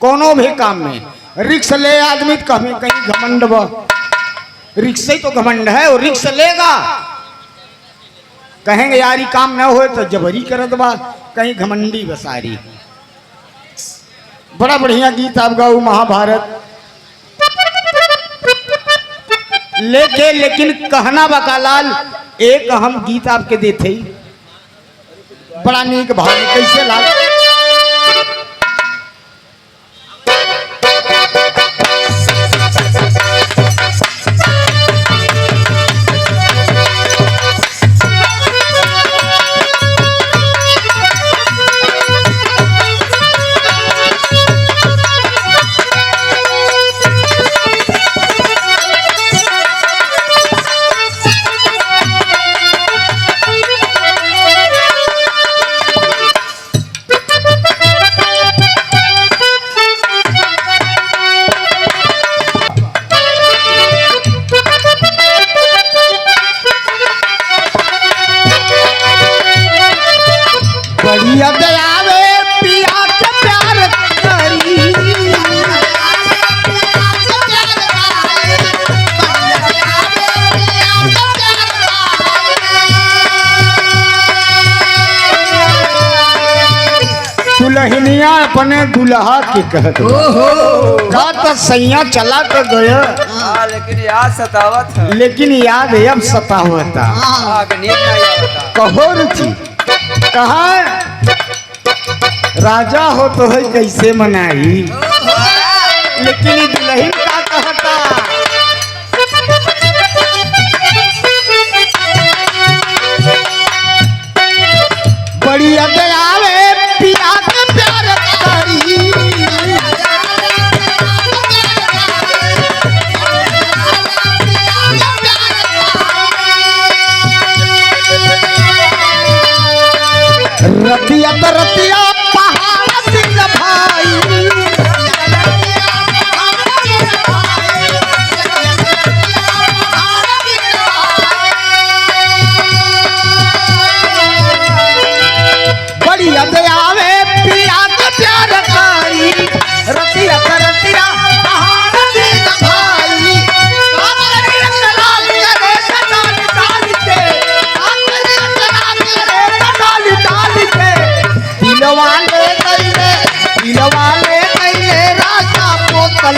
कोनो भी काम में रिक्स ले आदमी तो कहीं कहीं घमंड रिक्स ही तो घमंड है, वो रिक्स लेगा। कहेंगे यार ये काम ना हो तो जबरी करत बा, कहीं घमंडी बसारी। बड़ा बढ़िया गीत आप गाओ महाभारत लेके, लेकिन कहना बकालाल एक अहम गीत आपके देते ही बड़ा नीक भाव कैसे लाग दुल्हनिया अपने दुल्हा के कहत का तो सैया चला तो गया, लेकिन याद सतावत है, लेकिन याद है अब सतावता कहो रुचि कहा राजा हो तो है कैसे मनाई, लेकिन दुल्हन का कहता बड़ी अदयावे पिया के प्यार करी, रतिया तो रतिया पहाड़ दिन भाई, बड़ी अदयावे पिया के प्यार करी, रतिया तो रतिया पहाड़ दिन भाई, दिलवाले कैले राजा बोतल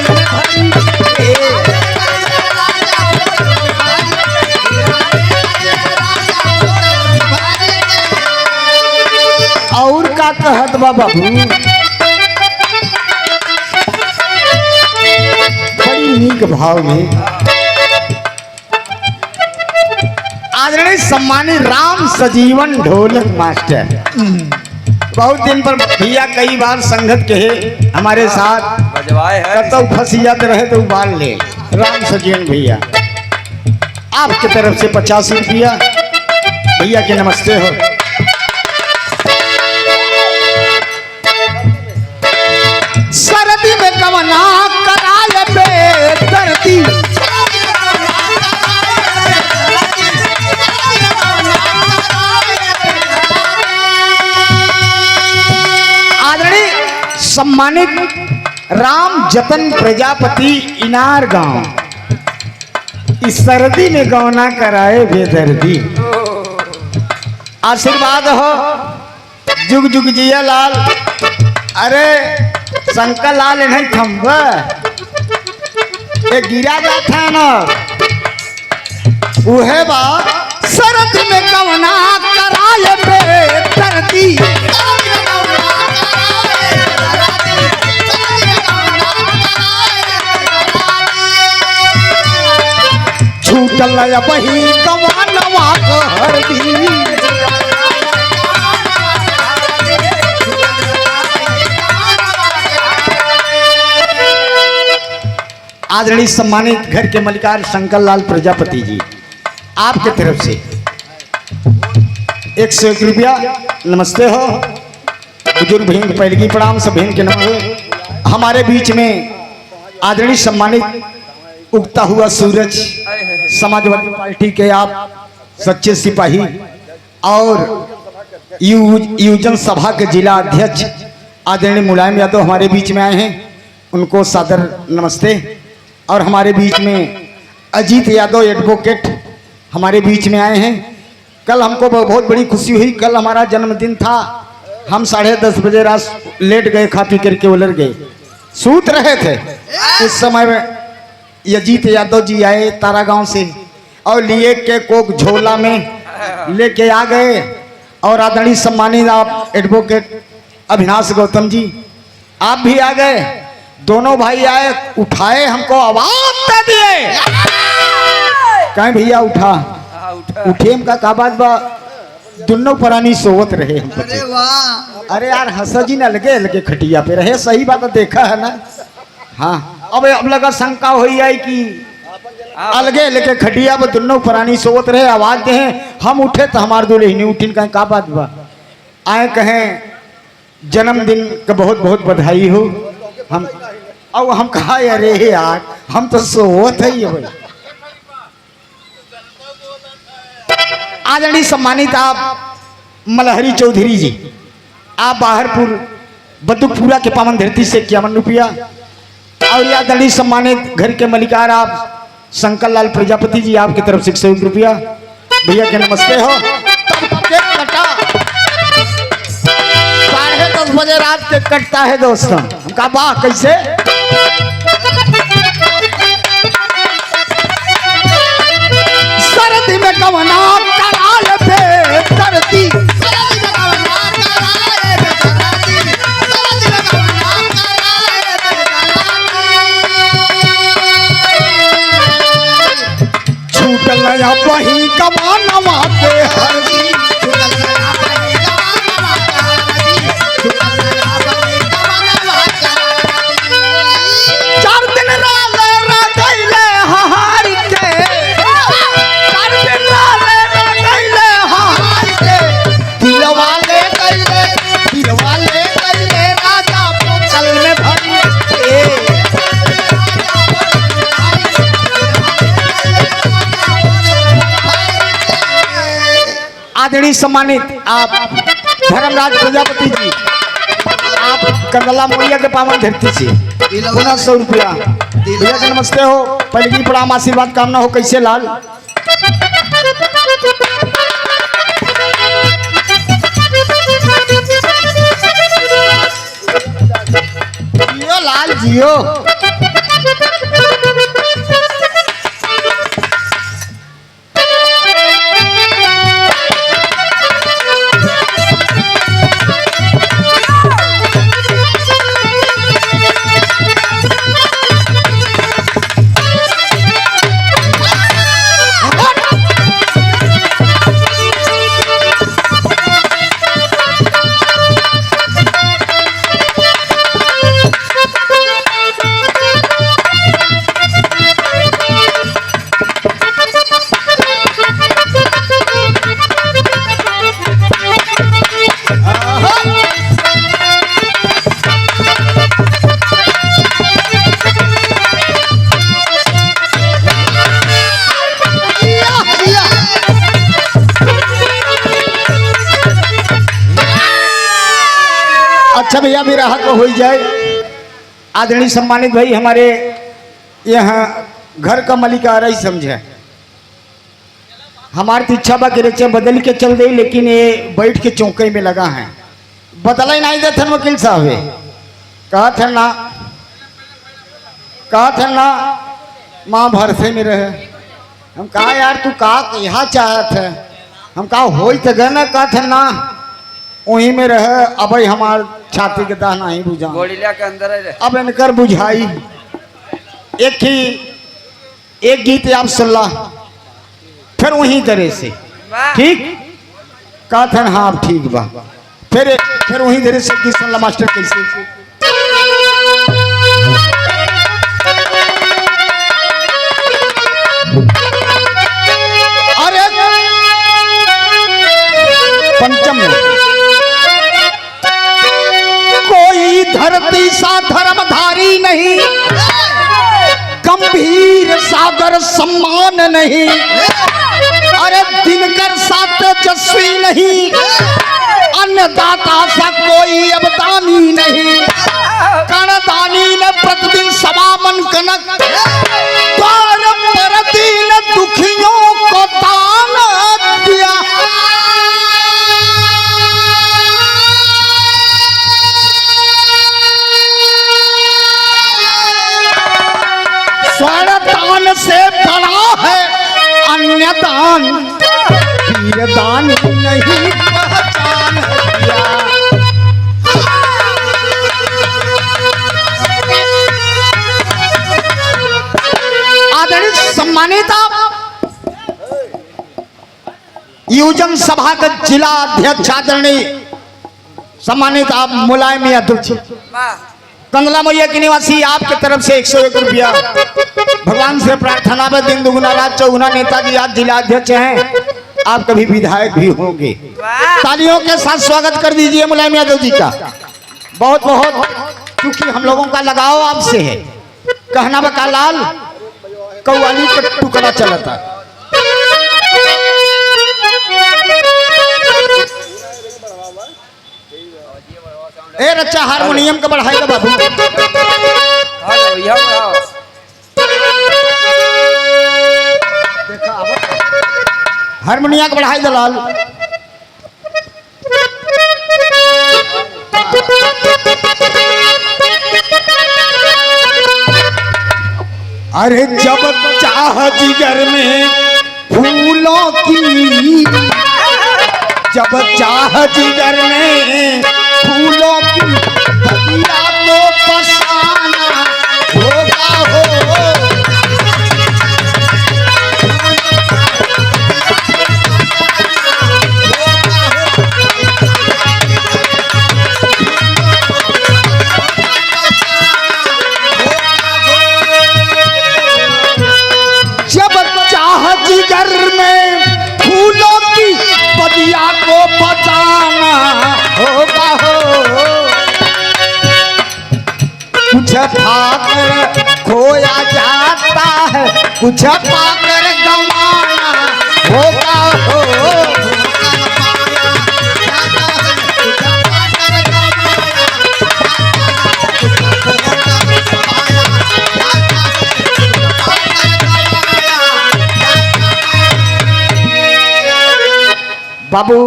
और का कहत बा बाबू बड़ी नीक भाव में आदरणीय सम्मानित राम सजीवन ढोलक मास्टर, बहुत दिन पर भैया कई बार संगत के हमारे साथ बजवाए है, तो फंसियात रहे तो उबाल ले। राम सजीवन भैया आपकी तरफ से 50 रुपया भैया के नमस्ते हो। सरदी में कवना कराए बेदर्दी, सम्मानित राम जतन प्रजापति इनार गांव इस सर्दी में गौना कराए बेदर्दी। आशीर्वाद हो जुग जुग जिया लाल, अरे शंकर लाल नहीं थम्ब ये गिरा जाता है ना उहे बात सर्दी में गौना कराए बेदर्दी, छूटल बही गवानवा हरदी, आदरणीय सम्मानित घर के मलिकार शंकर लाल प्रजापति जी आपके तरफ से 101 रुपया नमस्ते हो। बुजुर्ग बहन पहले की प्रणाम, सब बहन के नमस्ते। हमारे बीच में आदरणीय सम्मानित उगता हुआ सूरज समाजवादी पार्टी के आप सच्चे सिपाही और युवजन सभा के जिला अध्यक्ष आदरणीय मुलायम यादव हमारे बीच में आए हैं। उनको सादर नमस्ते। और हमारे बीच में अजीत यादव एडवोकेट हमारे बीच में आए हैं। कल हमको बहुत बड़ी खुशी हुई, कल हमारा जन्मदिन था। हम 10:30 बजे रात लेट गए, खा पी करके उलट गए, सूत रहे थे। उस समय में अजीत यादव जी आए तारा गांव से और लिए के कोक झोला में लेके आ गए। और आदरणीय सम्मानित आप एडवोकेट अविनाश गौतम जी आप भी आ गए। दोनों भाई आए, उठाए, हमको आवाज दे दिए, कहें भैया उठा। उठे हम का बात बा, दोनों पुरानी सोवत रहे हम। अरे वाह, अरे यार हंसा जी ना लगे लगे खटिया पे रहे, सही बात देखा है ना। हाँ अब लगा शंका हुई है कि अलगे लेके खटिया पर दोनों पुरानी सोवत रहे, आवाज दे। हम उठे तो हमारे दूल्हे नहीं उठिन, कहें का बात बा। आए कहें जन्मदिन का बहुत बहुत बधाई हो। हम अब हम कहा अरे यार हम तो सोवत है ये भाई। आदरणीय सम्मानित आप मलहरी चौधरी जी, आप बाहरपुर बदुकपुरा के पावन धरती से 51 रुपया। और आदरणीय सम्मानित घर के मलिकार आप शंकर लाल प्रजापति जी, आपकी तरफ से 101 रुपया। भैया के नमस्ते हो। केक कटा 10:30 बजे रात के कटता है दोस्तों। हम कहा वाह कैसे। सर्दी में कवना कराल पे धरती, छूटल नया वही कमानवा के हरदी। आदरणीय सम्मानित आप धर्मराज प्रजापति जी, आप कंदला मोरिया के पावन धरती से पुनः 100 रुपया। भैया के नमस्ते हो, पहले की प्रणाम, आशीर्वाद कामना हो। कैसे लाल जियो लाल जियो। अच्छा भैया मेरा हक हो जाए। आदरणीय सम्मानित भाई हमारे यहाँ घर का मालिक आ रही समझे, हमारी तो इच्छा बा कि बदल के चल गई, लेकिन ये बैठ के चौके में लगा है, बदला ही नहीं देते वकील साहब। कहा थे ना माँ भरसे में रहे। हम कहा यार तू कहा यहाँ चाहत है। हम कहा हो तो गए ना। कहा थे ना वहीं में रहे। अब हमार छाती के दाह नहीं बुझा, गोड़िया के अंदर है। अब इनकर बुझाई एक गीत आप सुनला, फिर वहीं तरह से ठीक कहा था। हाँ ठीक बा, फिर वहीं तरह से गीत सुनला मास्टर। कैसे अरे पंचम कोई धरती सा धर्मधारी नहीं, गंभीर सागर सम्मान नहीं। अरे दिनकर सा तेजस्वी नहीं, अन्नदाता सा कोई अब दानी नहीं। कर्णदानी ने प्रति स्वर्ण दान से बड़ा है अन्य दान, वीर दान नहीं पहचान दिया। आदरणीय सम्मानित योजन सभा का जिला अध्यक्ष आदरणीय सम्मानित आप मुलायम यादव जी, कंदला मैया के निवासी, आपके तरफ से 101 रुपया भगवान से प्रार्थना में दिन दुगुना रात चौगुना। नेताजी आज जिला अध्यक्ष हैं, आप कभी विधायक भी होंगे। तालियों के साथ स्वागत कर दीजिए मुलायम यादव जी का। बहुत बहुत, क्योंकि हम लोगों का लगाव आपसे है। कहना बका लाल कौवाली का टुकड़ा चलता। ए रच्चा हारमोनियम का बढ़ाएगा बाबू। हारमोनिया का बढ़ाई दलाल। अरे जब चाह जिगर में फूलों की, जब चाह जिगर में फूलों की बगिया को बसाना होगा हो। जब चाह जिगर में फूलों की बगिया को बचाना होगा हो। कुछ पाकर खोया जाता है, कुछ पाकर गंवाना होगा हो। बाबू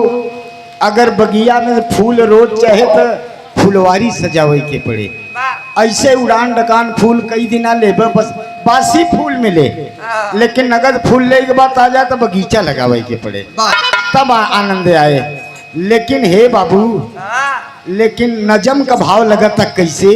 अगर बगिया में फूल रोज चाहे तो फुलवारी सजावे के पड़े। ऐसे उड़ान डकान फूल कई दिना लेबे, बस बासी फूल मिले, लेकिन नगद फूल ले के बाद आ जाए तो बगीचा लगावे के पड़े, तब आनंद आए। लेकिन हे बाबू, लेकिन नजम का भाव लगा तक कैसे।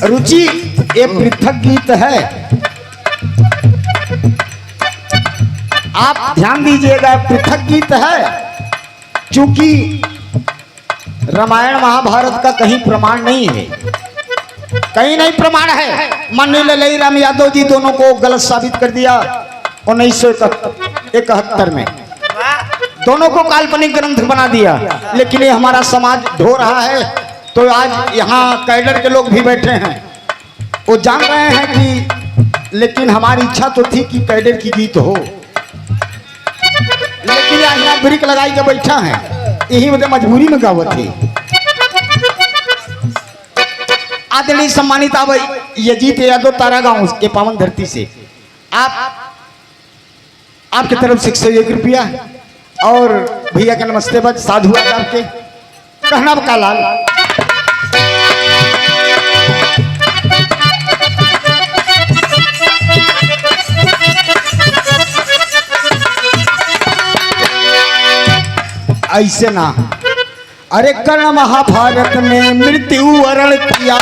रुचि ये पृथक गीत है, आप ध्यान दीजिएगा। पृथक गीत है, चूंकि रामायण महाभारत का कहीं प्रमाण नहीं है, कहीं नहीं प्रमाण है। माननीय ललई राम यादव जी दोनों को गलत साबित कर दिया 1971 में, दोनों को काल्पनिक ग्रंथ बना दिया। लेकिन ये हमारा समाज ढो रहा है, तो आज यहाँ कैडर के लोग भी बैठे हैं, वो जान रहे हैं कि, लेकिन हमारी इच्छा तो थी कि कैडर की गीत हो, लेकिन यहाँ ब्रिक लगाई के बैठा है, यही वजह मजबूरी में गावत थी। आदरणीय सम्मानित यजीत यादव तारा गांव के पावन धरती से आपके तरफ से 101 रुपया और भैया के नमस्ते बज साधु आपके कहना बका लाल। ऐसे ना, अरे कर्ण महाभारत में मृत्यु वरण किया,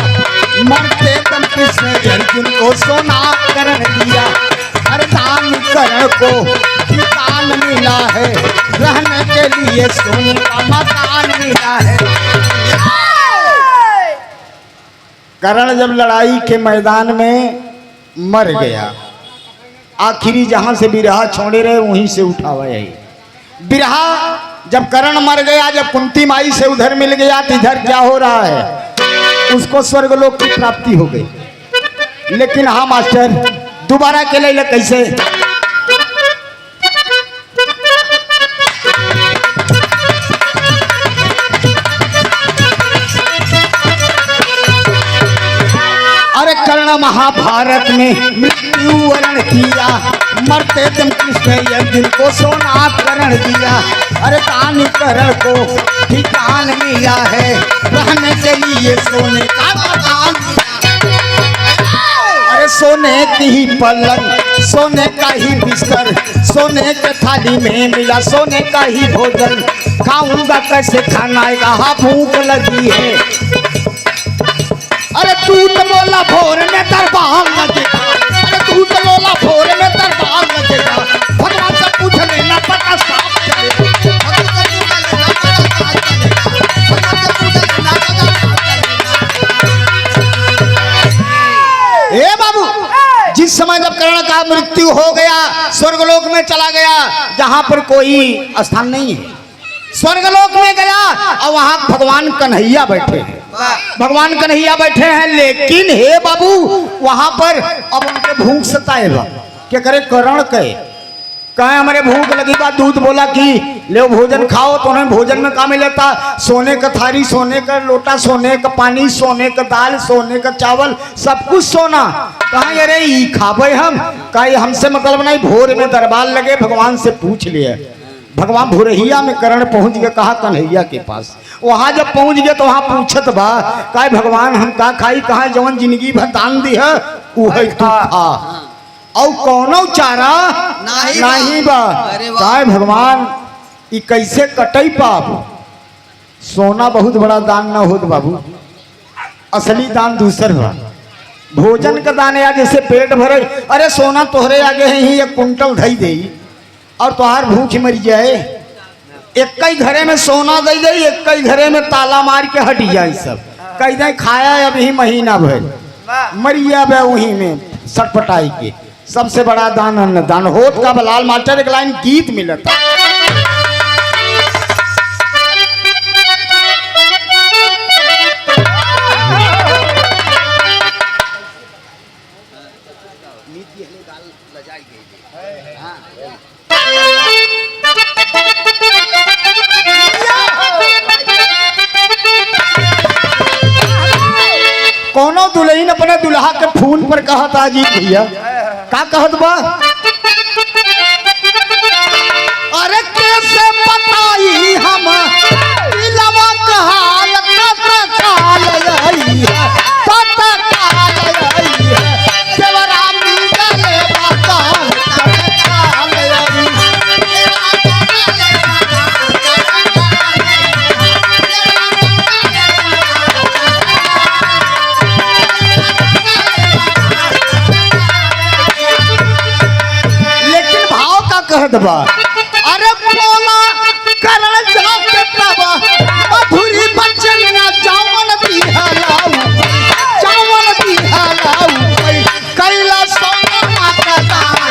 मरते दम कृष्ण अर्जुन को सोना करण दिया। वरदान कर्ण को मकान मिला है, रहने के लिए सोने का मकान मिला है। कर्ण जब लड़ाई के मैदान में मर गया, आखिरी जहां से बिरहा छोड़े रहे वहीं से उठावा यही बिरहा। जब कर्ण मर गया, जब कुंती माई से उधर मिल गया, तो इधर क्या हो रहा है, उसको स्वर्गलोक की प्राप्ति हो गई। लेकिन हाँ मास्टर, दोबारा के लिए कैसे। अरे कर्ण कर्ण महाभारत में मृत्यु वरण किया, मरते दम कृष्ण अर्जुन को सोना करण दिया। अरे कान करण को ठिकान मिला है, रहने के लिए सोने का मकान दिया। अरे सोने की ही पलंग, सोने का ही बिस्तर, सोने के थाली में मिला सोने का ही भोजन। खाऊंगा कैसे खाना आएगा, हाँ भूख लगी है। अरे तू तो बोला भोर में दरबार लगेगा, अरे तू तो बोला भोर में दरबार लगेगा। भगवान से पूछ लेना पता साफ चलेगा, ए बाबू, जिस समय जब कर्ण का मृत्यु हो गया, स्वर्गलोक में चला गया, जहां पर कोई स्थान नहीं है, स्वर्गलोक में गया और वहां भगवान कन्हैया बैठे हैं। भगवान कन्हैया बैठे हैं, लेकिन हे बाबू वहां पर अब उनके भूख सताएगा। क्या करे करण कहे हमारे भूख लगी बा, दूध बोला कि ले भोजन खाओ, तो उन्हें भोजन में काम लेता सोने का थारी, सोने का लोटा, सोने का पानी, सोने का दाल, सोने का चावल, सब कुछ सोना। कहा अरे ई खाबे हम, कहे हमसे मतलब नहीं। भोर में दरबार लगे, भगवान से पूछ लिया। भगवान भोरहिया में करण पहुंच गए, कहा कन्हैया के पास। वहां जब पहुंच गए तो वहां पूछत बा, कहे भगवान हम का खाई, कहा जवन जिंदगी भर दान दी है उहे तू खा, और कौनो चारा नहीं बा। कहे भगवान ई कैसे कटई पाप, सोना बहुत बड़ा दान ना होत बाबू, असली दान दूसर बा। भोजन का दान या जैसे पेट भरे, अरे सोना तोहरे आगे ही 1 कुंटल धई दे और तोहार भूख मर जाए। एक ही घरे में सोना दे दे, एक ही घरे में ताला मार के हट जाए सब। कह दे खाया अभी महीना भर, मरिया बे वहीं में सटपटाई के। सबसे बड़ा दान अन्नदान होत का बलाल मास्टर एक लाइन गीत मिलता। कोनो दुल्हन अपने दुल्हा के फोन पर कहत आजी भैया, का कहत बा, अरे कैसे बताई हम दिलवा का हाल, कता काल आई है, कता काल आई है, देवरा मिले बाकाल, कता काल आई है। कहत बा, अरे बोला करण जाके तबा मधुरी बचन ना जावन दिहलाऊ, जावन दिहलाऊ कैला सोना का दान,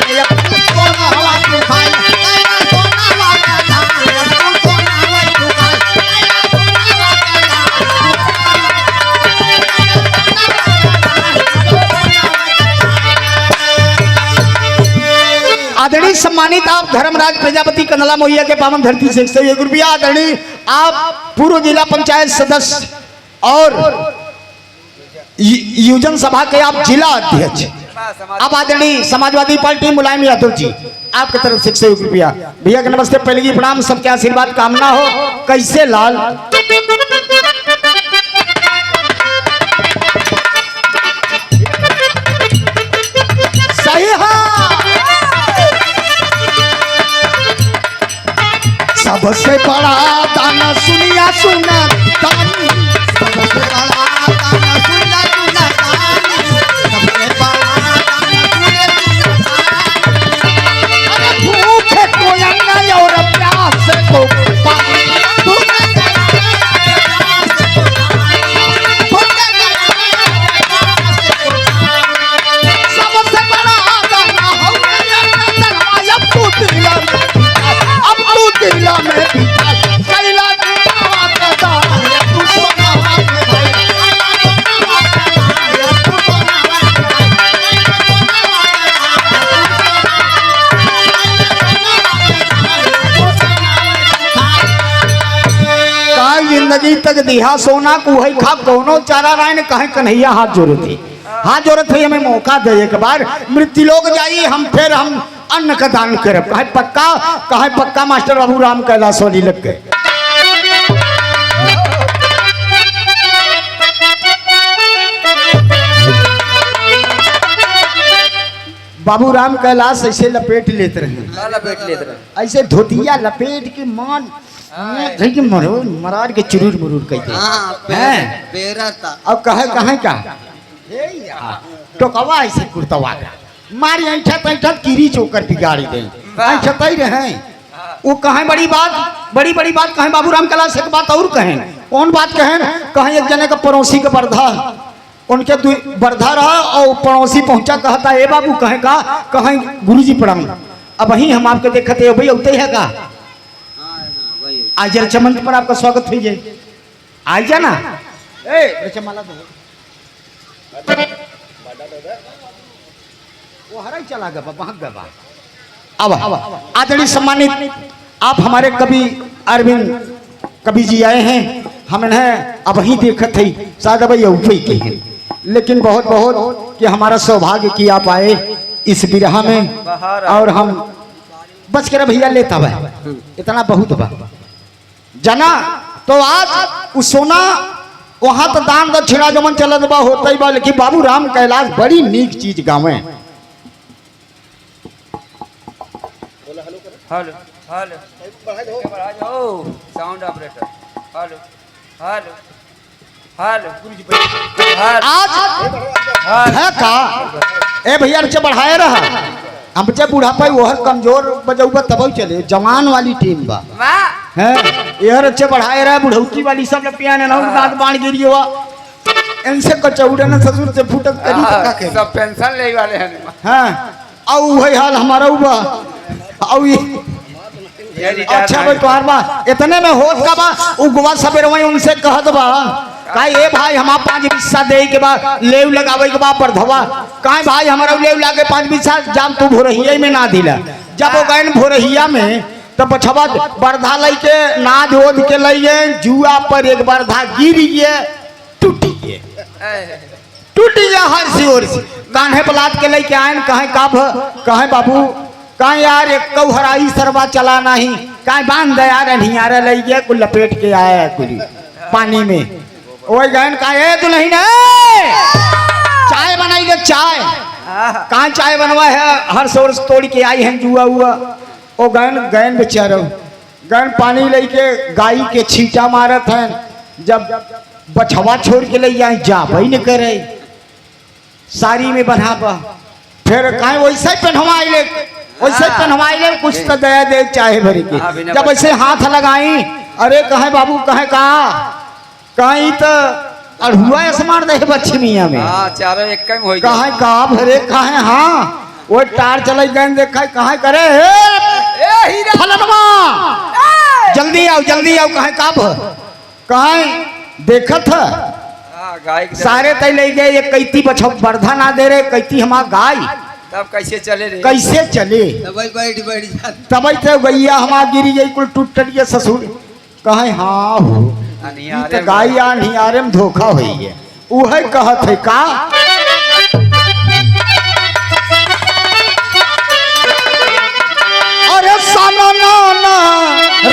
सोना हवा तू खाई, कैला सोना हवा का दान, सोना हवा तू खाई। आदरणीय सम्मानित आप धर्मराज प्रजापति कंदला मोहिया के पावन धरती से 101 रुपया। आदरणीय आप पूर्व जिला पंचायत सदस्य और युवजन सभा के आप जिला अध्यक्ष। अब आदरणीय समाजवादी पार्टी मुलायम यादव जी आपकी तरफ से 101 रुपया। भैया के नमस्ते, पहले की प्रणाम, सबके आशीर्वाद कामना हो। कैसे लाल सही है, सबसे बड़ा दाना सुनिया सुना दानी, सबसे बड़ा दाना सुनिया सुना दानी, सबसे बड़ा दाना सुनिया सुना दानी। अरे भूखे को अन्ना और प्यास को पानी, भूखे सबसे बड़ा दाना हो गया दाना। अब तू दिला में, अब तू दिला में कैला जिंदगी तक दिहा सोना को है खा, कोनो चारा राय ने कहे कन्हैया हाथ जोड़े थे। हाँ जरूरत है हमें मौका दे एक बार मृत्यु लोग जाइए हम फिर हम अन्न का दान करब कहे पक्का मास्टर बाबू राम कैलाश वाली लग गए। बाबू राम कैलाश ऐसे लपेट लेते रहे लपेट लेते रहे ऐसे धोतिया लपेट के मान के मरार के चुरूर मुरूर कहते हैं अब कहे का टोकवा ऐसे कुर्तवा का मारी ऐठत ऐठत कीरी चोकर बिगाड़ी दे ऐठत ही रहे वो कहें बड़ी बात कहें बाबू राम कैलाश एक बात और कहें कौन बात कहें एक जने का पड़ोसी का बर्धा उनके बर्धा रहा और पड़ोसी पहुंचा कहता ए बाबू कहें गुरुजी प्रणाम अब वही हम आपके देखते भाई उते है का आज जरा चमन पर आपका स्वागत हुई जाए आ जाना ए चमाला दो वो हरा चला गया भाग गया अब आदरणीय सम्मानित आप हमारे कवि अरविंद कवि जी आए हैं हम इन्हें अब ही देखत थे शायद अब ऊपर के हैं लेकिन बहुत बहुत कि हमारा सौभाग्य कि आप आए इस बिरहा में और हम बच कर भैया लेता है इतना बहुत बा जना तो आज उस सोना वहां तो दान दक्षिणा जमन चलत बा होता ही बा लेकिन बाबू राम कैलाश बड़ी नीक चीज गावे hello hello sound operator hello hello hello आज है का ए भैया नीचे बढ़ाए रहा हम बच्चे बुढ़ापा वो कमजोर बजौबा तब चले जवान वाली टीम बा है यार अच्छे बढ़ाए रहा बुढ़ौती वाली सब पियाने ना दांत बाण गिरी हुआ इनसे कचौड़े न ससुर से फूटक करी का के सब पेंशन ले वाले हैं हां औ वही हाल हमारा बा औ अच्छा भाई तोहार बा इतने में होत का बा उगवा सबेर वही उनसे कहत बा काई ए भाई हम 5 हिस्सा दे के बाद लेव लगावे के बाद बरधवा काई भाई हमारा लेव लागे 5 हिस्सा जाम तू भोरहिया में ना दिला जब वो गए भोरहिया में तब बछवा बरधा लई के नाद ओद के लइए जुआ पर एक बरधा गिर गए टूटी हर सी ओर से कान्हे पलाट के लेके आए कहे बाबू कहे यार एक कौ हराई सरवा चला नहीं कहे बांध दे यार निहारे लई गए कुल लपेट के आया कुली पानी में वही गहन कहे तू नहीं ना चाय बनाई दे चाय कहाँ चाय बनवा है हर सोर्स तोड़ के आई है जुआ हुआ ओ गहन बेचारो गहन पानी लेके गाय के छींटा मारत है जब बछवा छोड़ के ले जाए जा वही न करे साड़ी में बना फिर कहीं वैसे पहनवाई ले कुछ तो दया दे चाहे भरी के जब ऐसे हाथ लगाई अरे कहे बाबू कहे कहीं तो अड़हुआ आसमान दे बच्ची मियाँ में चारों एक कम हो कहे का भरे कहे हाँ वो टार चले गए देखा कहे करे फलनवा जल्दी आओ कहे कहे देखत गाय सारे तय ले गए ये कैती बछौ बर्धा ना दे रहे कैती हमार गाय तब कैसे चले रे कैसे चले तब तो गैया हमार गिरी गई कुल टूट गया ससुर कहे हाँ हो तो गाय नियारे में धोखा हुई है वह कहत है का अरे साना ना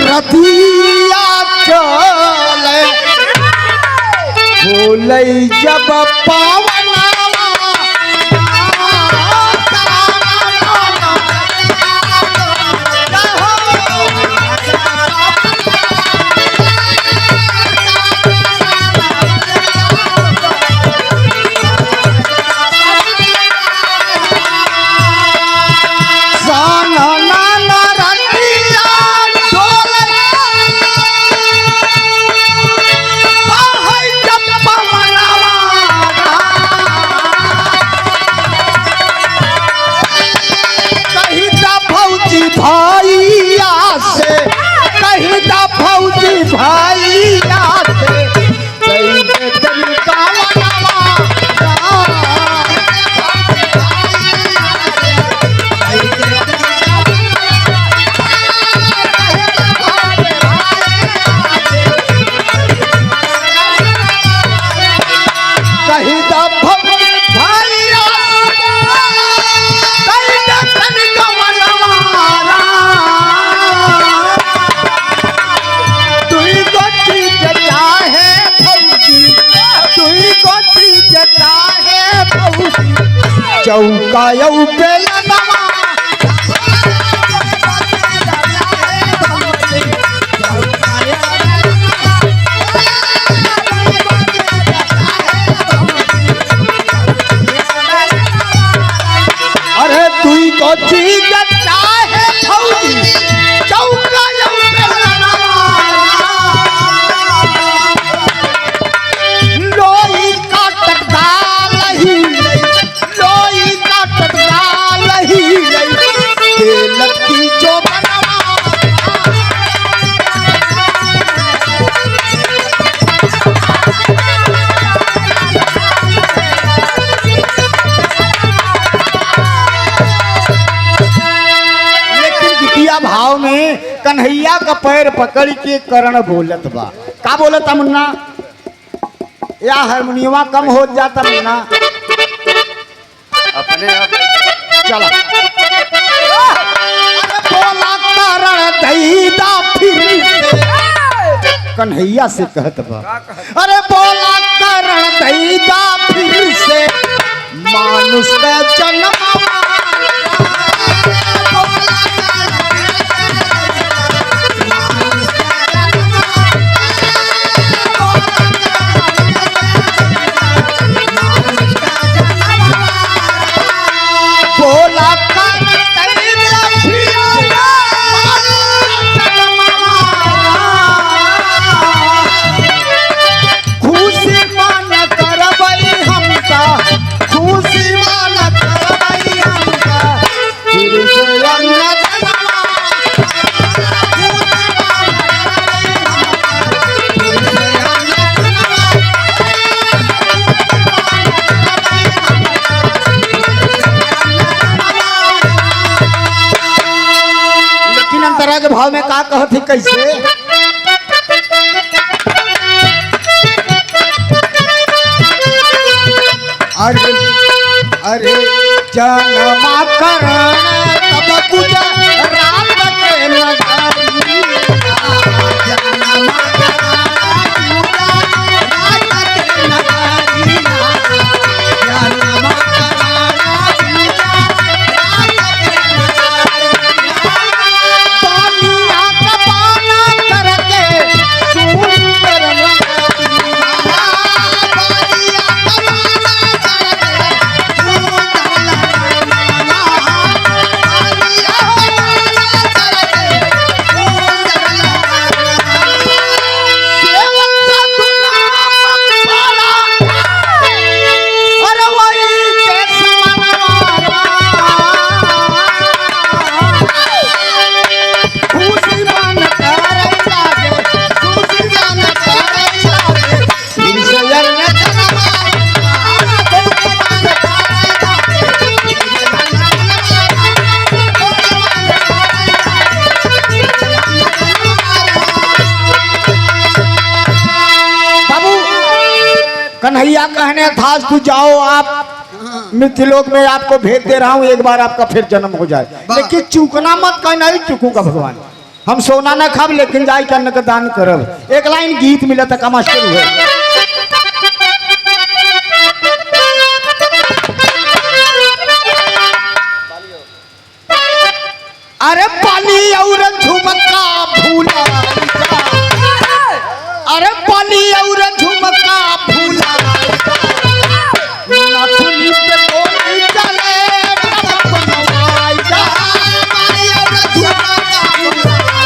रतिया चले बोले जब पावना भाई चौकायऊ बेलनवा अरे तू को चीज चाहे भौजी चौकायऊ बेलनवा लोई काटत डालही लोई काटत डालही तेल की जो भाव में कन्हैया का पैर पकड़ के करण बोलत बा का बोलता मुन्ना या हारमोनियमा कम हो जाता मुन्ना अपने आप चलो बोला करण दैदा फिर कन्हैया से कहत बा का कहत अरे बोला करण दैदा फिर से मानुष का जन्म बोला खुशी मान करबई हमका खुशी मान करबई हमका फिर से अंतरा के भाव में का कहत है कैसे अरे अरे जनमा करण तब गुजरात के नगरी जनमा करण गुजरात के नगरी जनमा कन्हैया कहने था तू जाओ आप मिथिलोक में आपको भेज दे रहा हूँ एक बार आपका फिर जन्म हो जाए लेकिन चूकना मत कह नहीं चूकूंगा भगवान हम सोना न खाब लेकिन जाए के अन्न का दान करब एक लाइन गीत मिला था मास्टर हुए अरे पानी और झुमका भूला अरे पानी और झुमका भूला नाथुनी पे कोई चले बनवाई जा पानी और झुमका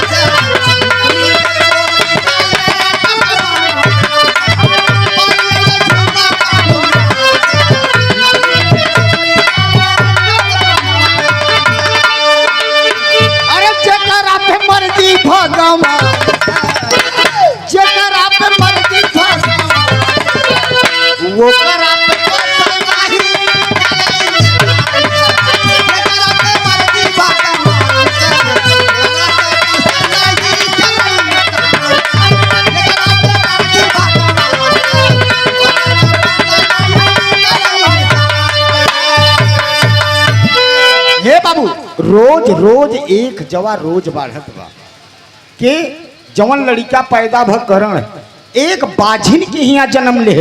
अरे जकरा पे मर्जी भगवान जकरा पे मर्जी वो करा पे हे बाबू रोज रोज एक जवा रोज बढ़त बा के जवन लड़का पैदा भ करण एक बाझिन के यहाँ जन्म ले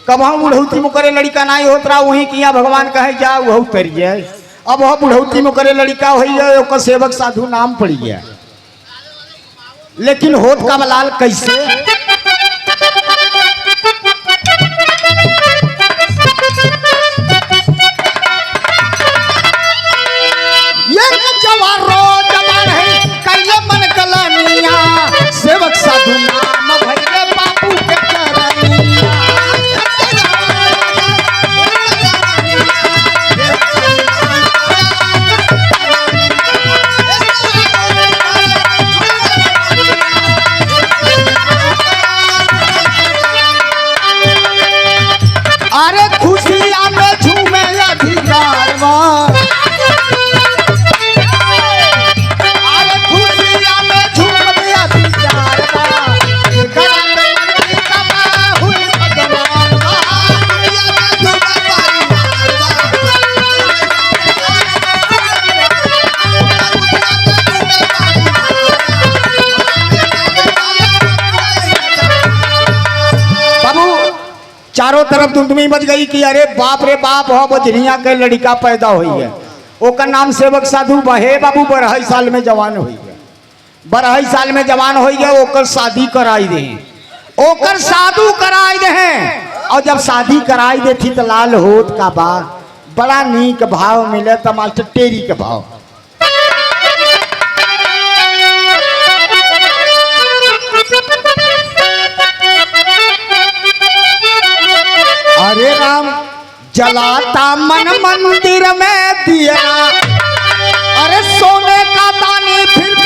कब बुढ़ौती में करे लड़का नहीं होत रहा वहीं किया भगवान कहे जा वह तर जाए। अब वह बुढ़ौती में करे लड़का हो गया सेवक साधु नाम पड़ गया। लेकिन होत का बलाल कैसे ये जवान रो जवान है कैले मन कलानिया सेवक साधु नाम भैले बापू के चरनिया। अरे खुशियां में झूमे अधिकार चारों तरफ धुंधमी बज गई कि अरे बाप रे बाप हो बजरिया के लड़का पैदा हुई है। ओकर नाम सेवक साधु बहे बाबू 12 साल में जवान हुई है। 12 साल में जवान हो गया ओकर शादी कराई दे ओकर साधु कराई दे। और जब शादी कराई दे थी तो लाल होत का बाद बड़ा नीक भाव मिले तो मास्टर टेरी के भाव। अरे राम जलाता मन मंदिर में दिया अरे सोने का दानी फिर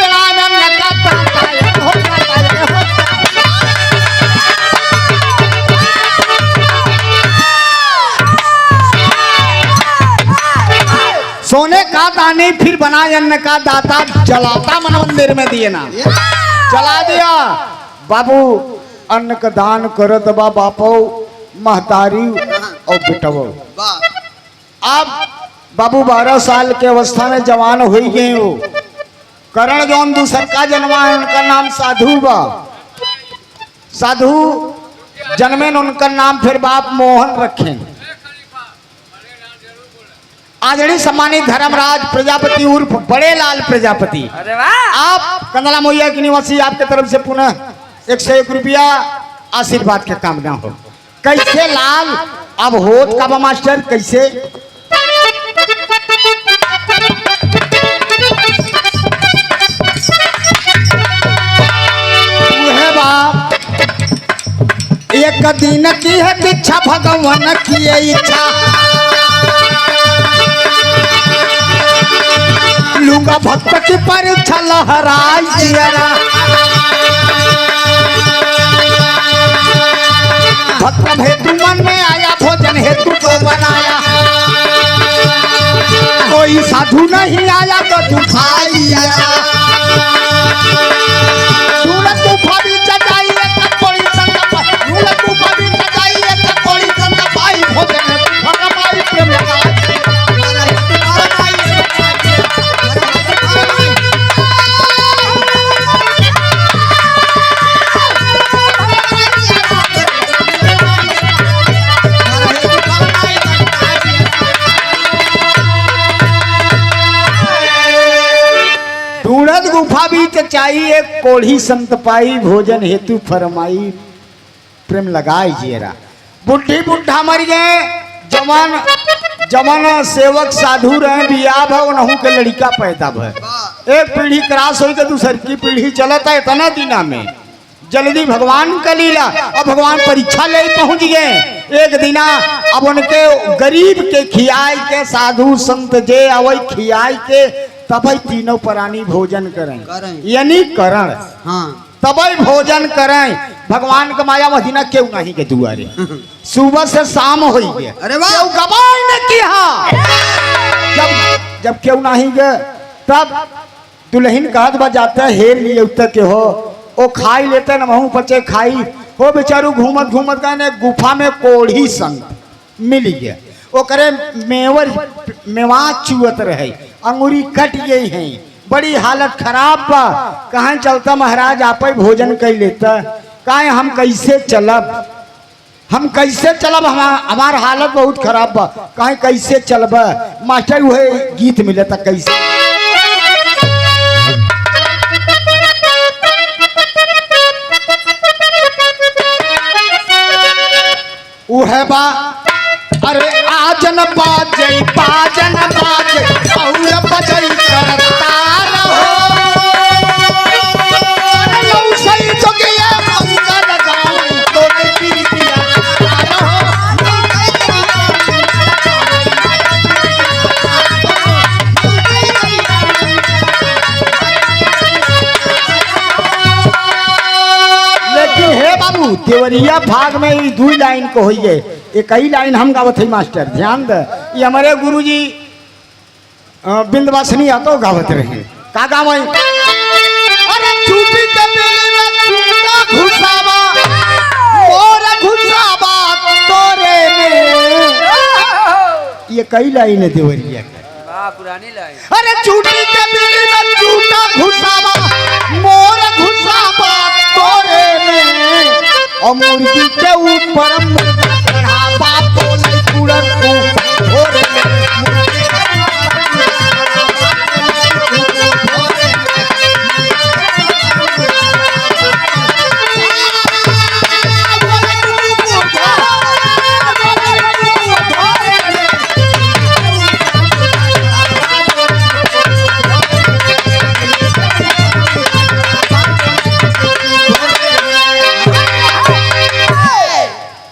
सोने का दानी फिर बना अन्न का दाता जलाता मन मंदिर में दिए ना जला दिया। बाबू अन्न का दान करत बा बापो महतारी और बेटवो। अब बाबू 12 साल के अवस्था में जवान हो गए हो। करण जौन दूसर का जन्मा है उनका नाम साधु बा। साधु जन्मे उनका नाम फिर बाप मोहन रखे। आदरणीय सम्मानित धर्मराज प्रजापति उर्फ बड़े लाल प्रजापति। अरे वाह! आप कंदला मोहैया की निवासी आपके तरफ से पुनः 101 रुपया आशीर्वाद के कामना हो। कैसे लाल अब होत का मास्टर कैसे बाप एक दिन की है इच्छा भगवान की इच्छा लूंगा भक्त की परीक्षा लहराई जियरा भक्त हेतु मन में आया भोजन हेतु को बनाया कोई साधु नहीं आया तो तू खाई गुफा भी चाहिए कोढ़ी संत पाई भोजन हेतु फरमाई प्रेम लगाई जियरा। बुढ़ी बुढ़ा मर गए जवान जवान सेवक साधु रहे बियाह भव नहू के लड़का पैदा भय। एक पीढ़ी क्रॉस हो गई दूसर की पीढ़ी चलता है इतना दिना में जल्दी भगवान का लीला। अब भगवान परीक्षा ले पहुंच गए एक दिना। अब उनके गरीब के खियाई के साधु संत जे अवै खियाई के तबई तीनों प्राणी भोजन करें यानी करण हाँ तबई भोजन करें। भगवान का माया महीना क्यों नहीं के दुआरे सुबह से शाम हो गए। अरे वाह गवाई ने किया जब क्यों नहीं गए तब दुल्हन कहत बजाते हेर लिए उत्तर के हो ओ खाई लेते न महू बचे खाई हो बेचारू घूमत घूमत गए गुफा में कोढ़ी संत मिल गया। वो करे मेवर मेवा चुअत रहे अंगूरी कट गई है बड़ी हालत खराब बा। कहाँ चलता महाराज आप भोजन कर लेता कहे हम कैसे चलब हम कैसे चलब, हमार हालत बहुत खराब बा, कहीं कैसे चलब मास्टर, वही गीत मिले था कैसे। उहे बा अरे आजन बाजे बाजन बाजे और बजई करता रहो, अरे लौ सही जोगिया मंगल गाऊं तोरे पीरिया रहो। लेकिन हे बाबू देवरिया भाग में ई दू लाइन को होई है, एक ही लाइन हम गावत है मास्टर, ध्यान दे। ये हमारे गुरुजी बिंदवासनी आतो गावत रहे, का गावे? अरे चूटी के बेले में चूटा घुसावा और घुसावा तोरे में, ये कई लाइन है देवरिया का। वाह पुरानी लाइन। अरे चूटी के बेले में चूटा घुसावा मोर घुसावा तोरे में, और मुर्गी के ऊपर चढ़ावा बोले कुड़र को भोरे में।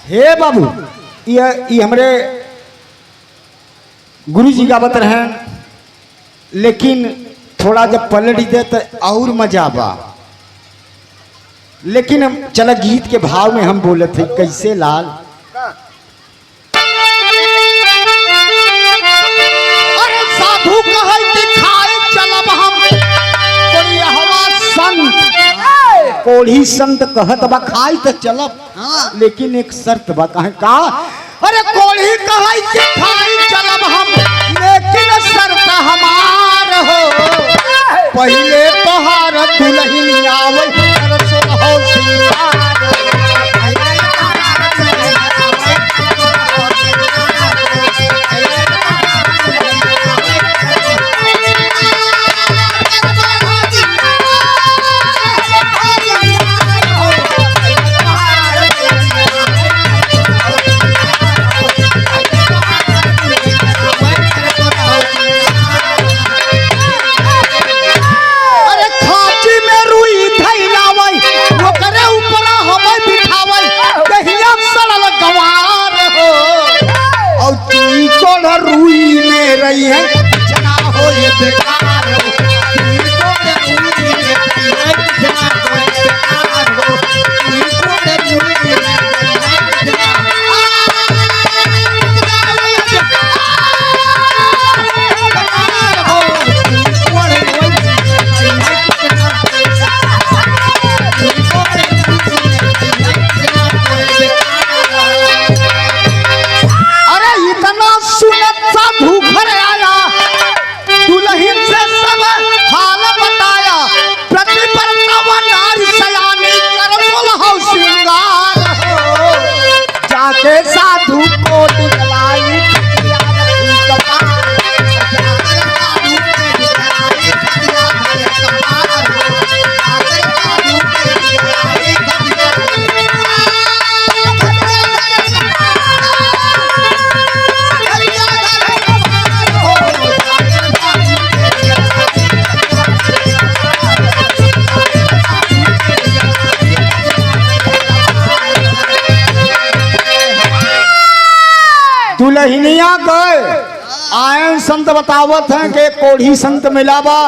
हे बाबू ये हमरे गुरु जी गावत रहे, लेकिन थोड़ा जब पलट दे तो और मजा बा। लेकिन हम चला गीत के भाव में हम बोले थे कैसे लाल। अरे साधु कहे कि खाए चलब हम हवा संत, कोढ़ी संत कहत बा खाई तो चलब, लेकिन एक शर्त बा, कहे का? अरे कोढ़ी कहे कि खाई चलब हम, लेकिन शर्त हमार हो पहले तोहार दुल्हन आवे हो सिंगार। रुई में रही है जना हो ये बेकार हो, साधु को दिखलाई दुल्हनिया गए आयन संत बतावत हैं कि कोढ़ी संत मिलावा,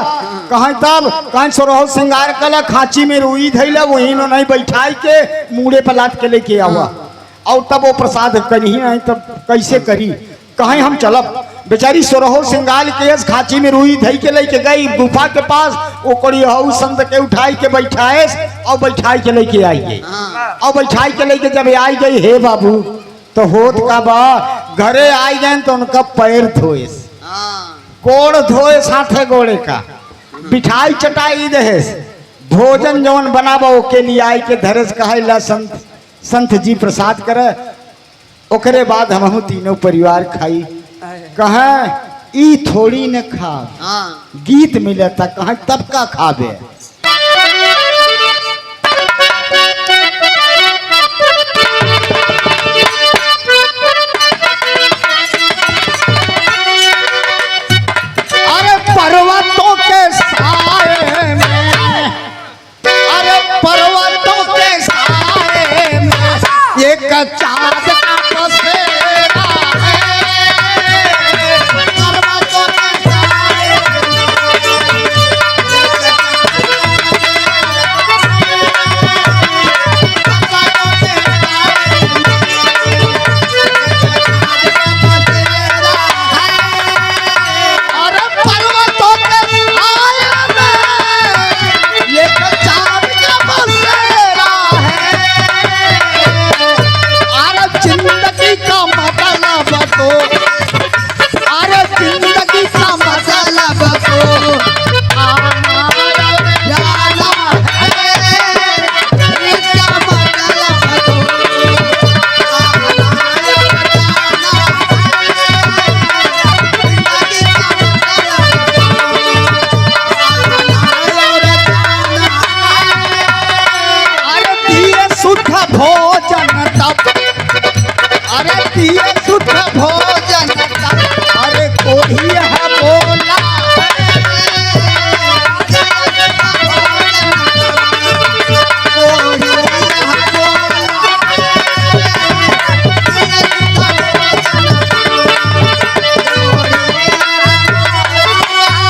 कहीं तब कहीं सोरहो श्रृंगार कला खांची में रुई धैला वही न नहीं बैठाई के मुड़े पर लाद के लेके आवा, और तब वो प्रसाद करी नहीं तब कैसे करी, कहीं हम चलब। बेचारी सोरहो श्रृंगार के खांची में रुई धई के लेके गई गुफा के पास, वो कोढ़ी संत के उठाई के बैठाए और बैठाई के लेके आई गई, और बैठाई के लेके जब आई गई हे बाबू तो होत का बा घरे आई गए तो उनका पैर धोए, कोड़ धोए साथे गोड़े का, बिठाई चटाई दे, भोजन जवन बनाबो के लिए आई के धरस कहे ला संत जी प्रसाद करे, ओकरे बाद हम तीनों परिवार खाई कहा ई थोड़ी न खा हाँ गीत मिलता कहा तब का खाबे अरे पर्वतों के साए में अरे पर्वतों के साए में एक चाँद का बसेरा है पर्वतों के साए अरे पर्वतों के साए में एक चाँद का बसेरा है अरे जिंदगी का मतलब तो अरे जिंदगी का मतलब तो आना और जाना है इसका मतलब तो आना और जाना अरे दिए शुद्ध भोजन तब अरे दिए शुद्ध भोजन तब अरे कोई है बोला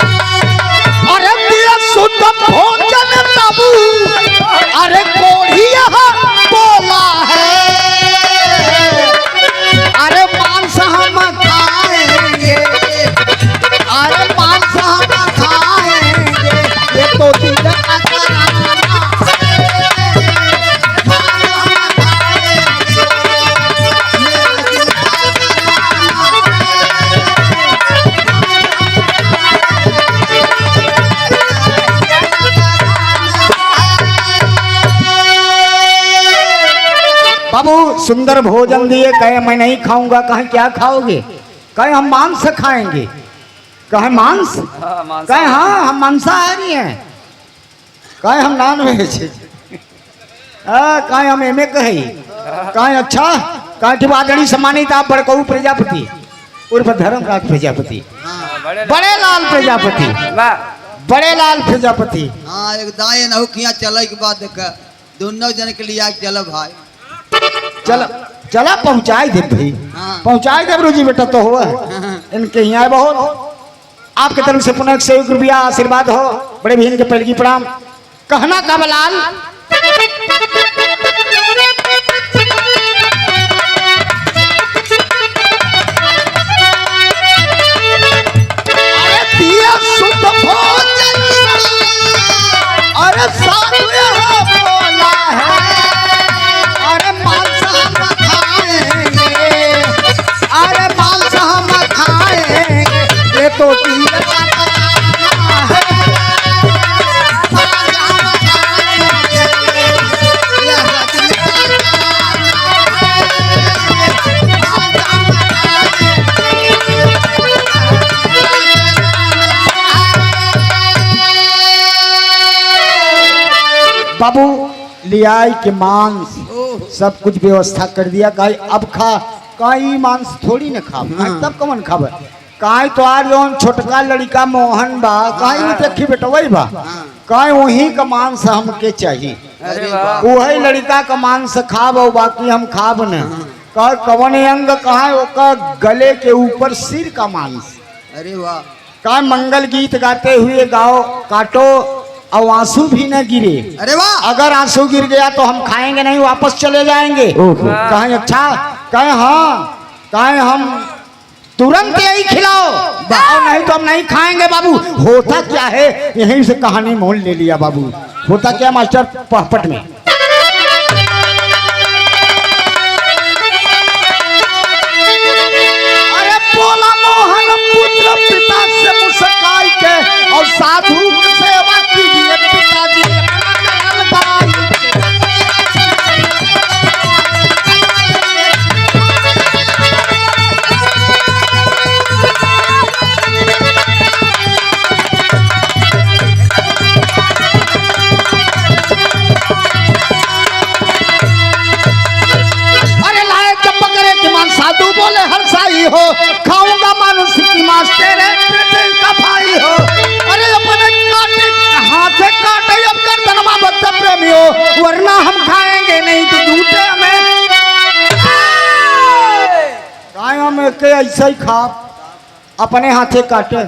अरे दिए शुद्ध भोजन तब अरे कोई है बोला है अरे मांस हम खाएंगे अरे मांस हम खाएंगे ये तो दिल का तराना बाबू सुंदर भोजन दिए कहे मैं नहीं खाऊंगा कहे क्या खाओगे कहे हम मांस खाएंगे कहे मांस हाँ मांस कहे हाँ हम मांसाहारी हैं कहे हम नॉन वेज कहे हम एमे कहे कहे अच्छा कहे कि आदरणीय सम्मानित आप बड़कऊ प्रजापति उर्फ धर्मराज प्रजापति हाँ बड़े लाल प्रजापति वाह बड़े लाल प्रजापति हाँ एक दाएं नहु खिया चले के बाद देख दोनों जन के लिए आज चलो भाई चल चला पहुंचाई दे भाई हाँ। पहुंचाई दे रोजी बेटा तो हुआ इनके यहाँ बहुत आपके तरफ से पुनः 100 रुपया आशीर्वाद हो बड़े बहन के पहलगी प्रणाम कहना कबलाल अरे दिया शुद्ध भोजन अरे साधु यहाँ बोला है अरे मांस हम खाएंगे अरे मांस हम खाएंगे ये तो दिल का तराना है मांस हम खाएंगे ये तो दिल का तराना है मांस हम खाएंगे बाबू लियाई के मांस ओह सब कुछ व्यवस्था कर दिया काई अब खा काई मांस थोड़ी न खा हाँ। तब कमन खाब काई तो आज जौन छोटका लड़का मोहन बा काई में देखी बेटा वही बा हाँ। काई वही का मांस हमके चाहिए अरे वाह वही लड़का का मांस खाब और बाकी हम खाब न कह कवन अंग कहा ओकर गले के ऊपर सिर का मांस अरे वाह का मंगल गीत गाते हुए गाओ काटो और आंसू भी न गिरे अरे वाह अगर आंसू गिर गया तो हम खाएंगे नहीं वापस चले जाएंगे कहें अच्छा कहें हाँ कहें हम तुरंत यही खिलाओ और नहीं तो हम नहीं खाएंगे बाबू होता क्या है यहीं से कहानी मोल ले लिया बाबू होता क्या मास्टर पहपट में अरे बोला मोहन पुत्र पिता से मुस्काई के और साधु की सेवा कीजिए पिताजी अपना दयाल भाई तेरे बेटे का भाई हो, अरे अपने काटे हाथे काटे अब गर्दनमा बद्ध प्रेमी हो, वरना हम खाएंगे नहीं तो झूठे हमें गायों में के ऐसा ही खा अपने हाथे काटे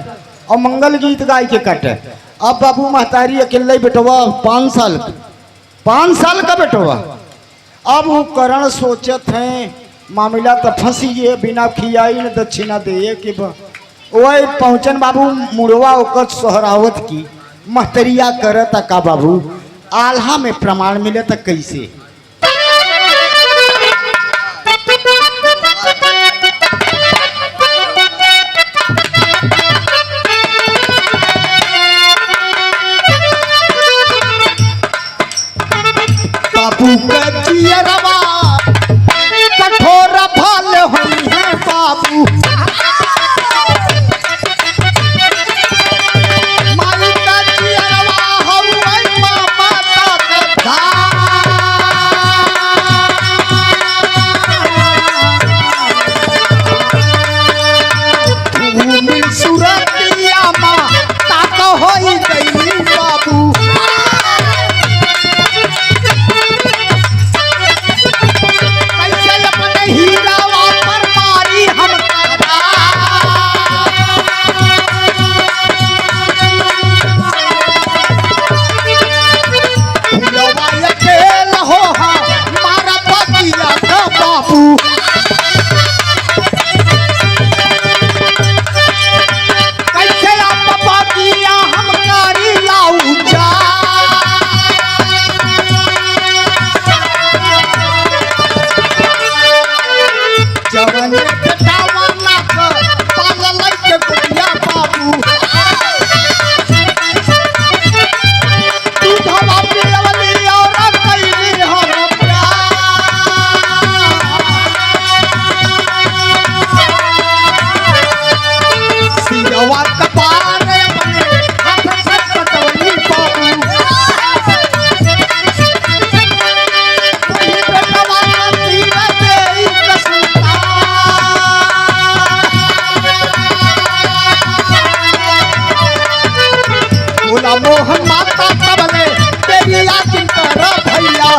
और मंगल गीत गाय के काटे। अब बाबू महतारी अकेले बेटवा 5 साल का बेटवा। अब वो करण सोचत हैं मामला तो फंसी है, बिना खियाई न दक्षिणा दे कि वही पहुंचन बाबू मुड़वा ओकर सोहरावत की महतरिया करत का बाबू आल्हा में प्रमाण मिले तो कैसे बाबू का जियरवा कठोर फल हुई है बाबू, माई का जियरवा हुई मामा का भूमि सुरतिया माँ ताक होई गई बाबू, मोहन माता तबले तेरी याचिन कर भैया,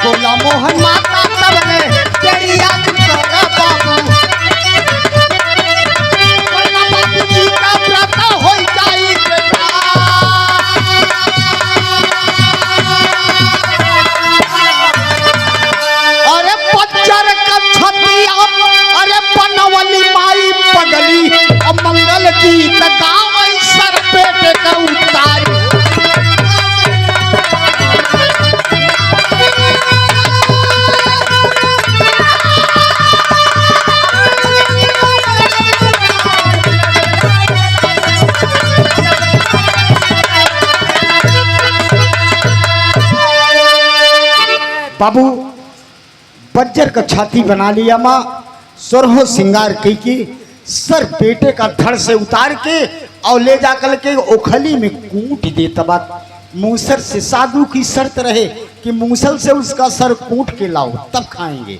बोला मोहन माता तबले तेरी याचिन कर बाबू, बोला बाबू जी का व्रत हो जाई बेटा, अरे बच्चर का छतिया अरे बनवली माई पगली मंगल गीत गावै सर पेट का उतार, बाबू बज्जर का छाती बना लिया माँ, सोरहो सिंगार की सर बेटे का धड़ से उतार के और ले जाकर के ओखली में कूट दे। तब मूसल से साधु की शर्त रहे कि मूसल से उसका सर कूट के लाओ तब खाएंगे,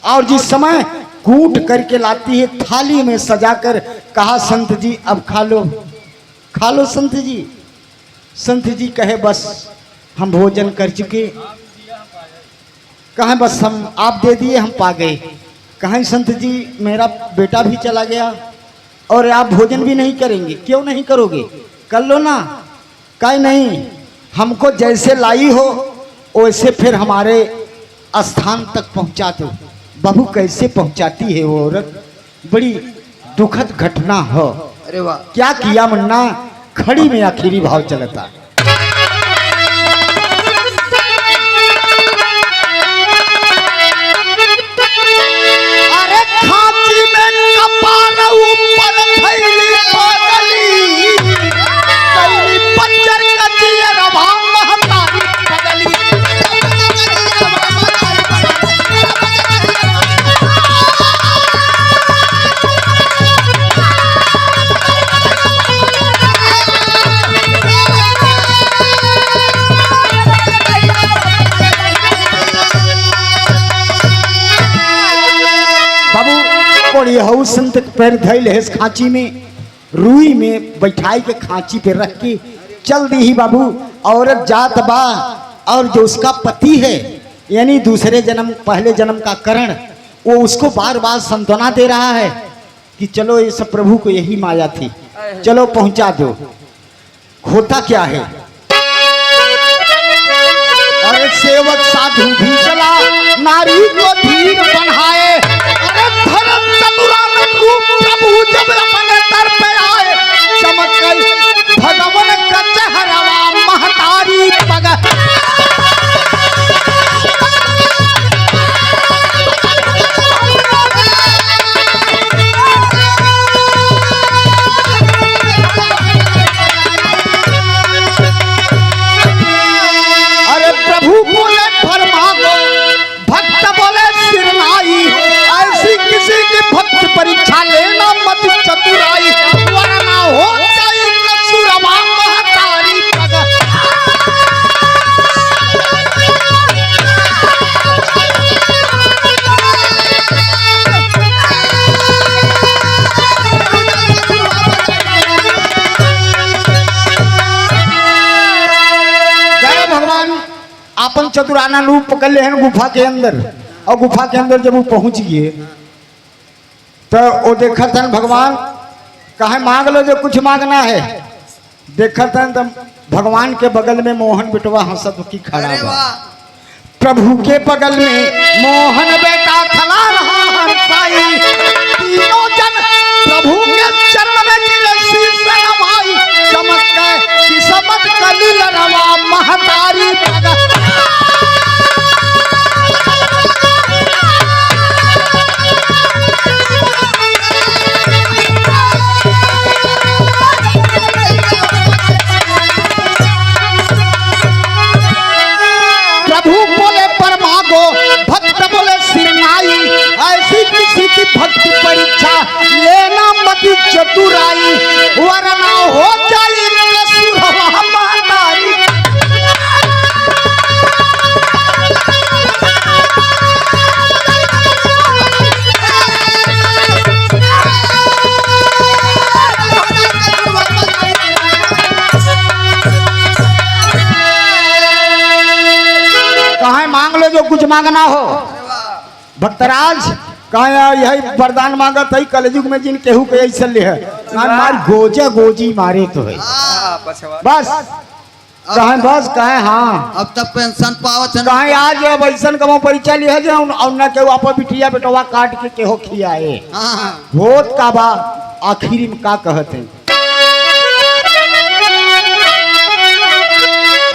और जिस समय कूट करके लाती है थाली में सजाकर कहा संत जी अब खा लो संत जी। संत जी कहे बस हम भोजन कर चुके, कहें बस हम आप दे दिए हम पा गए, कहें संत जी मेरा बेटा भी चला गया और आप भोजन भी नहीं करेंगे, क्यों नहीं करोगे कर लो ना, कहीं नहीं हमको जैसे लाई हो वैसे फिर हमारे स्थान तक पहुंचा दो। बहू कैसे पहुंचाती है वो औरत, बड़ी दुखद घटना हो। अरे वाह क्या किया मुन्ना, खड़ी में आखिरी भाव चलता। अरे खांची में कपार ऊपर थैली पगली, थैली बच्चर का जियर भाव महतारी पगली। यहू संत के पैर धैल है खांची में, रुई में बैठाई के खांची पे रख के चल दी ही बाबू। औरत जात बा और जो उसका पति है यानी दूसरे जन्म पहले जन्म का करण, वो उसको बार बार सांत्वना दे रहा है कि चलो ये सब प्रभु को यही माया थी, चलो पहुंचा दो। होता क्या है, और एक सेवक साधु भी चला नारी को धीर बनाए। अरे धर्म चतुरानन रूप प्रभु जब अपने दर पे आए, चमक गई भगवान का चेहरा महतारी पग। परीक्षा लेना मत चतुराई, वरना हो जाए कसुरवा महतारी पग। जय भगवान आपन चतुराना रूप पकड़ ले हैं गुफा के अंदर, और गुफा के अंदर जब वो पहुंच गए तो वो देखा था भगवान कहे मांग लो जो कुछ मांगना है। देखा था तो भगवान के बगल में मोहन बेटवा हंसत की खड़ा अरे बा। वाह, प्रभु के बगल में मोहन बेटा खड़ा रहा हंसाई। तीनों जन प्रभु के चरण में गिरे शीश नवाई। चमक गए किस्मत कलील रवा महतारी पग। भक्ति परीक्षा लेना मत चतुराई, वरना हो जाए कसुरवा महतारी। कहाँ मांग लो जो कुछ मांगना हो। भक्तराज कहा यही वरदान मांगत है कलयुग में जिन केहू के ऐसे ले है मार गोजे गोजी मारे तो है बस कहे बस कहे हाँ अब तक पेंशन पावत है कहे आज अब ऐसा कमो परीक्षा लिया जो और न केहू आप बिटिया बेटवा काट के केहो खियाए। हाँ होत का बा आखिरी में का कहते हैं,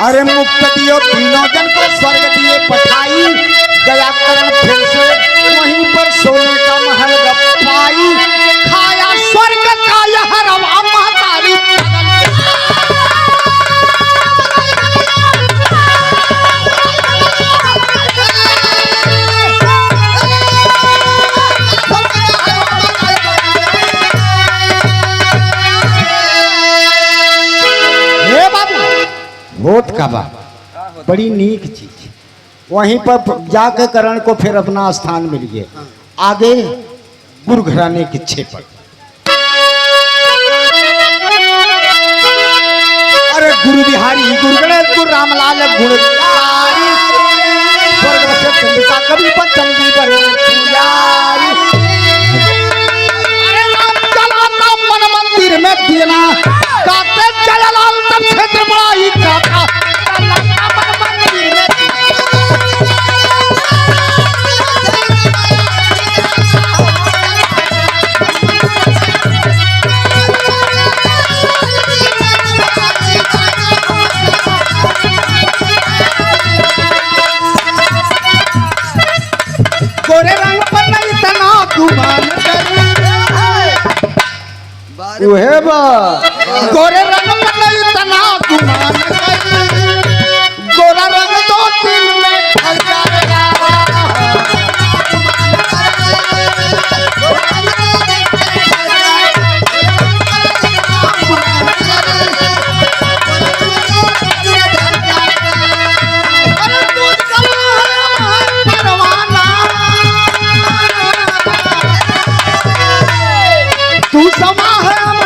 अरे मुक्त दियो तीनों जन को स्वर्ग दिए पठाई। गया करण फिर से वहीं पर सोने का महल गपाई। खाया स्वर्ग का यह रवा महतारी। हे बाबू होत का बा बड़ी नीक चीज। वहीं पर जाकर करण को फिर अपना स्थान मिल गया। आगे गुरु घराने के छेपर। अरे गुरु बिहारी गुरु गणेश गुरु रामलाल गुणकारी स्वर्ग बसे चंडिका कवि पंचंगी बड़े पुजारी। अरे राम चलाता मन मंदिर में दिया काटे जयलाल तब क्षेत्र बड़ा ही काटा। गोरे रंग पर नहीं तना गुमान उहे बा गोरे रंग पर नहीं तना गुमान गोरा रंग दो दिन में ढल जाएगा। तू समा है